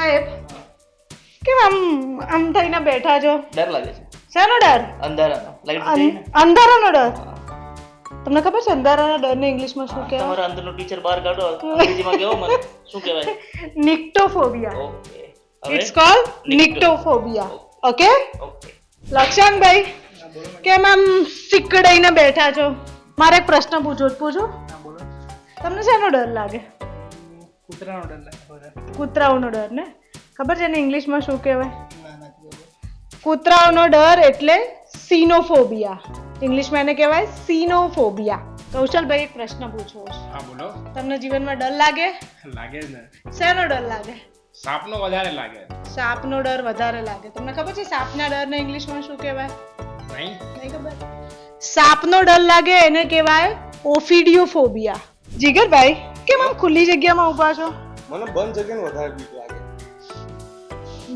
સાહેબ કેમ આમ થઈને બેઠા છો? ડર લાગે છે. શાનો ડર? અંધારાનો. લાઈટ અંધારાનો ડર. તમને ખબર છે અંધારાના ડરને ઇંગ્લિશમાં શું કહેવાય? તમારા અંદરનો ટીચર બહાર કાઢો. અંગ્રેજીમાં કહો મને શું કહેવાય? Nyctophobia. Okay. It's called nyctophobia. Okay? Okay. લક્ષણભાઈ કેમ આમ સિકડાઈને બેઠા છો? મારે એક પ્રશ્ન પૂછું? તમને શેનો ડર લાગે? કૂતરાનો ડર લાગે. કૂતરાઓનો ડર ને? ખબર છે ને ઇંગ્લિશમાં શું કહેવાય? કૂતરાઓનો ડર એટલે સિનોફોબિયા. ઇંગ્લિશમાં એને કહેવાય સિનોફોબિયા. કૌશલભાઈ એક પ્રશ્ન પૂછવો છે. હા બોલો. તમને જીવનમાં ડર લાગે? લાગે જ ને. શેનો ડર લાગે? સાપનો વધારે લાગે. સાપનો ડર વધારે લાગે. તમને ખબર છે સાપના ડરને ઇંગ્લિશમાં શું કહેવાય? નહીં ખબર. સાપનો ડર લાગે એને કહેવાય ઓફિડિયોફોબિયા. જીગરભાઈ કેમ આમ ખુલ્લી જગ્યામાં ઊભા છો? મને બંધ જગ્યાને વધારે બીક લાગે.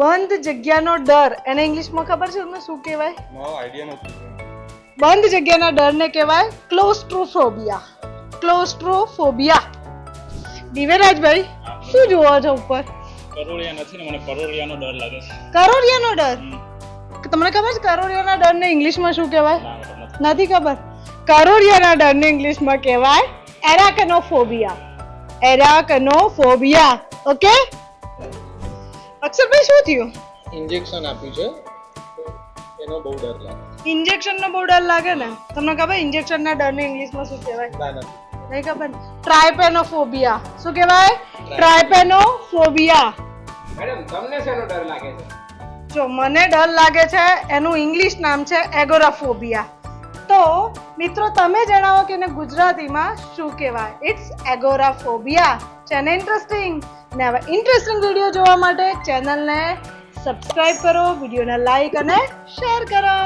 બંધ જગ્યાનો ડર એને ઇંગ્લિશમાં ખબર છે તમને શું કહેવાય? મારો આઈડિયા નથી. બંધ જગ્યાના ડરને કહેવાય ક્લોસ્ટ્રોફોબિયા. ક્લોસ્ટ્રોફોબિયા. દિવ્યરાજભાઈ શું જોવો છો ઉપર? કરોળિયા નથી ને મને કરોળિયાનો ડર લાગે છે. કરોળિયાનો ડર? તમને ખબર છે કરોળિયાના ડરને ઇંગ્લિશમાં શું કહેવાય? નથી ખબર. કરોળિયાના ડરને ઇંગ્લિશમાં કહેવાય એરાકનોફોબિયા. એરાકનોફોબિયા. ઓકે? અક્ષરભાઈ શું થયું? ઇન્જેક્શન આપ્યું છે એનો બહુ ડર લાગે. ઇન્જેક્શનનો બહુ ડર લાગે ને? તમને ખબર ઇન્જેક્શનના ડરને ઇંગ્લિશમાં શું કહેવાય? ના નથી. નહીં ખબર. ટ્રાયપેનોફોબિયા. શું કહેવાય? ટ્રાયપેનોફોબિયા. મેડમ તમને શેનો ડર લાગે છે? જો મને ડર લાગે છે એનું ઇંગ્લિશ નામ છે એગોરાફોબિયા. તો મિત્રો તમે જણાવો કે એને ગુજરાતીમાં શું કહેવાય? ઇટ્સ એગોરાફોબિયા. છે ને ઇન્ટરેસ્ટિંગ? ને હવે ઇન્ટરેસ્ટિંગ વિડીયો જોવા માટે ચેનલને સબસ્ક્રાઇબ કરો, વિડીયોને લાઈક અને શેર કરો.